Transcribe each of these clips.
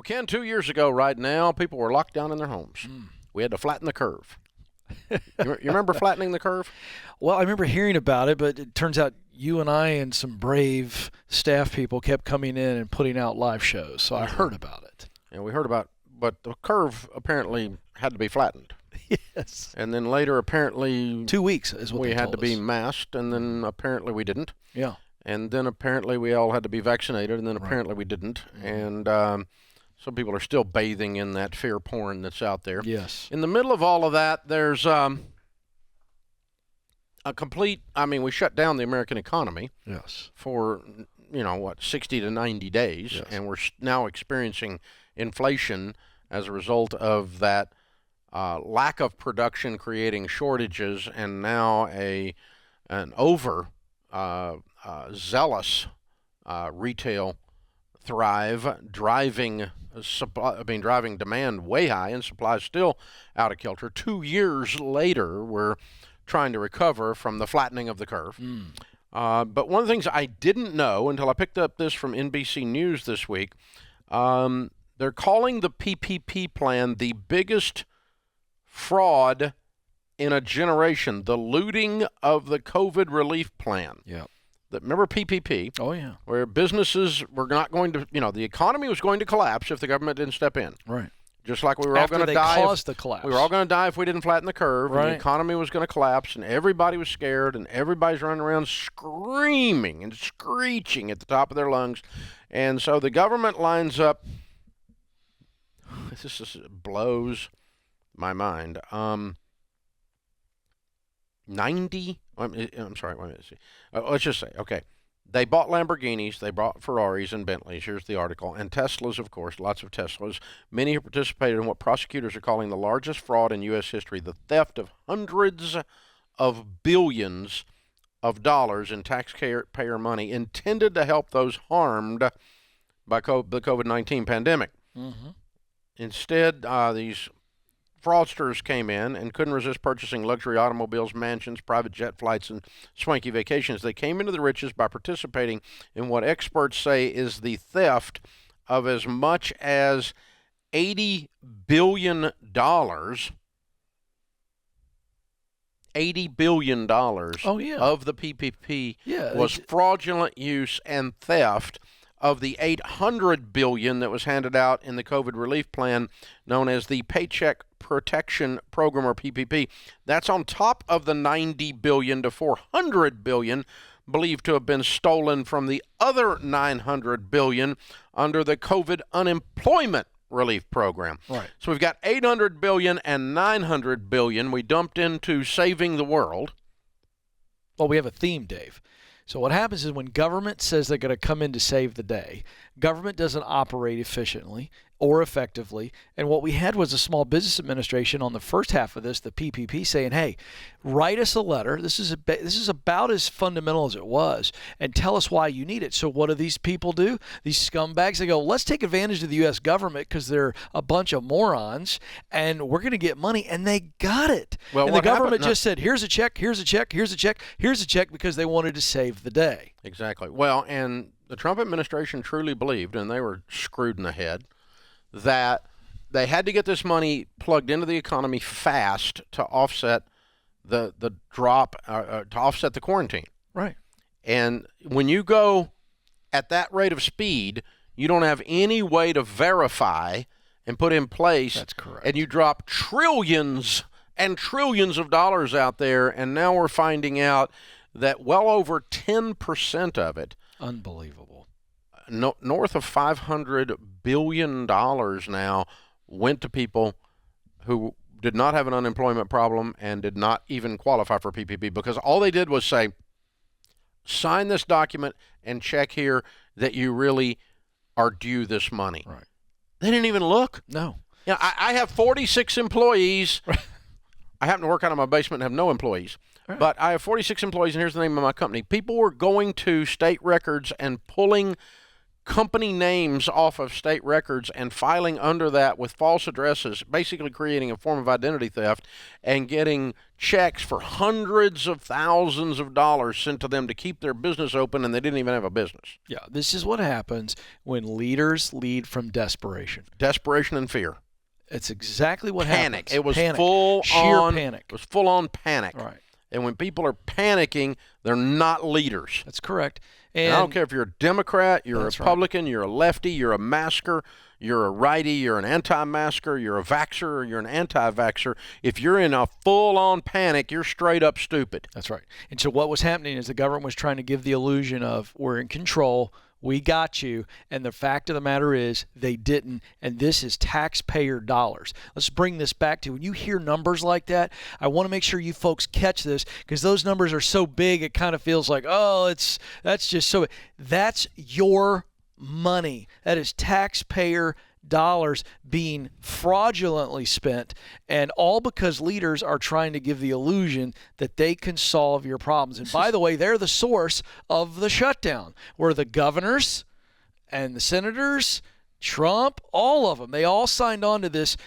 Ken, 2 years ago right now, people were locked down in their homes. We had to flatten the curve. You remember flattening the curve? Well, I remember hearing about it, but it turns out you and I and some brave staff people kept coming in and putting out live shows, so I heard about it. And we heard about, but the curve apparently had to be flattened. Yes. And then later, apparently, 2 weeks is what we they had told to be us. masked, and then apparently we didn't. Yeah. And then apparently we all had to be vaccinated, and then apparently we didn't. And some people are still bathing in that fear porn that's out there. Yes. In the middle of all of that, there's a complete, we shut down the American economy Yes. for, 60 to 90 days. Yes. And we're now experiencing inflation as a result of that lack of production creating shortages, and now an over zealous retail thrive, driving demand way high and supply still out of kilter. 2 years later, we're trying to recover from the flattening of the curve. But one of the things I didn't know until I picked up this from NBC News this week, they're calling the PPP plan the biggest fraud in a generation, the looting of the COVID relief plan. Yeah. Remember PPP? Oh, yeah. Where businesses were not going to, the economy was going to collapse if the government didn't step in. Right. Just like we were all going to die. Caused the collapse. We were all going to die if we didn't flatten the curve. Right. And the economy was going to collapse, and everybody was scared, and everybody's running around screaming and screeching at the top of their lungs. And so the government lines up. This just blows my mind. 90. I'm sorry. Wait a minute. Let's just say, okay. They bought Lamborghinis, they bought Ferraris and Bentleys. Here's the article. And Teslas, of course, lots of Teslas. Many have participated in what prosecutors are calling the largest fraud in U.S. history, the theft of hundreds of billions of dollars in taxpayer money intended to help those harmed by the COVID-19 pandemic. Mm-hmm. Instead, these fraudsters came in and couldn't resist purchasing luxury automobiles, mansions, private jet flights, and swanky vacations. They came into the riches by participating in what experts say is the theft of as much as $80 billion. $80 billion of the PPP was fraudulent use and theft of the $800 billion that was handed out in the COVID relief plan known as the Paycheck Protection Program, or PPP. That's on top of the $90 billion to $400 billion believed to have been stolen from the other $900 billion under the COVID unemployment relief program. Right. So we've got $800 billion and $900 billion we dumped into saving the world. Well, we have a theme, Dave. So what happens is when government says they're going to come in to save the day, government doesn't operate efficiently or effectively. And what we had was a Small Business Administration on the first half of this, the PPP, saying, hey, write us a letter. This is about as fundamental as it was, and tell us why you need it. So what do these people do? These scumbags, they go, let's take advantage of the U.S. government because they're a bunch of morons, and we're going to get money. And they got it. Well, and the government just said, here's a check, here's a check, here's a check, here's a check, because they wanted to save the day. Exactly. Well, and the Trump administration truly believed, and they were screwed in the head, that they had to get this money plugged into the economy fast to offset the drop, to offset the quarantine. Right. And when you go at that rate of speed, you don't have any way to verify and put in place. That's correct. And you drop trillions and trillions of dollars out there, and now we're finding out that well over 10% of it, unbelievable, north of $500 billion now, went to people who did not have an unemployment problem and did not even qualify for PPP, because all they did was say, sign this document and check here that you really are due this money. Right. They didn't even look. No. Yeah, I have 46 employees. I happen to work out of my basement and have no employees. Right. But I have 46 employees, and here's the name of my company. People were going to state records and pulling company names off of state records and filing under that with false addresses, basically creating a form of identity theft and getting checks for hundreds of thousands of dollars sent to them to keep their business open, and they didn't even have a business. Yeah, this is what happens when leaders lead from desperation. Desperation and fear. It's exactly what Panic. happens. It was panic. full Sheer on panic. It was full on panic. Right. And when people are panicking, they're not leaders. That's correct. And I don't care if you're a Democrat, you're a That's Republican, you're a lefty, you're a masker, you're a righty, you're an anti-masker, you're a vaxxer, or you're an anti-vaxxer. If you're in a full-on panic, you're straight up stupid. That's right. And so what was happening is the government was trying to give the illusion of we're in control, we got you, and the fact of the matter is they didn't, and this is taxpayer dollars. Let's bring this back to when you hear numbers like that, I want to make sure you folks catch this because those numbers are so big it kind of feels like, oh, that's just so. That's your money. That is taxpayer dollars being fraudulently spent, and all because leaders are trying to give the illusion that they can solve your problems. And by the way, they're the source of the shutdown, where the governors and the senators, Trump, all of them, they all signed on to this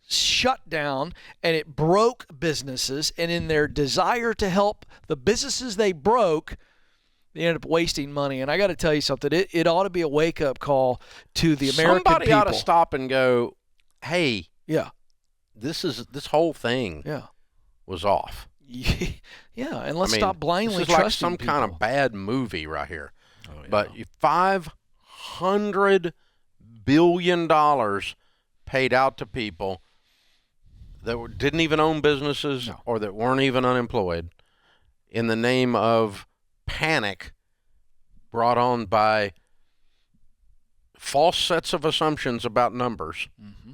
shutdown, and it broke businesses, and in their desire to help the businesses they broke, they ended up wasting money. And I got to tell you something. It ought to be a wake-up call to the American Somebody people. ought to stop and go, hey, Yeah. this whole thing Yeah. was off. Yeah, and let's I mean, stop blindly this is like trusting some people. kind of bad movie right here. Oh, yeah. But $500 billion paid out to people that didn't even own businesses or that weren't even unemployed in the name of panic brought on by false sets of assumptions about numbers. Mm-hmm.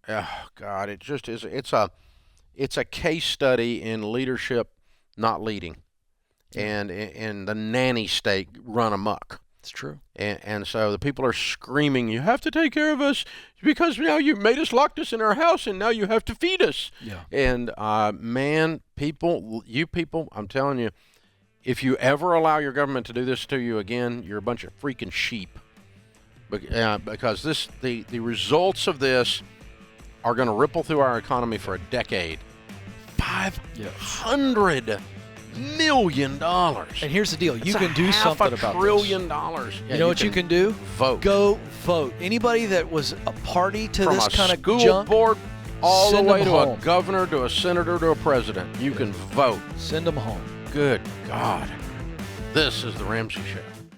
Oh, God, it just is. It's a case study in leadership not leading, and the nanny state run amok. It's true. And so the people are screaming, you have to take care of us because now you made us, locked us in our house, and now you have to feed us. Yeah. And, man, you people, I'm telling you, if you ever allow your government to do this to you again, you're a bunch of freaking sheep. Because the results of this are going to ripple through our economy for a decade. $500 million. And here's the deal. You can do half something a about trillion this. dollars. You know what you can do? Vote. Go vote. Anybody that was a party to From this a kind of school junk, board all the send way them to home. a governor, to a senator, to a president. You can vote. Send them home. Good God. This is the Ramsey Show.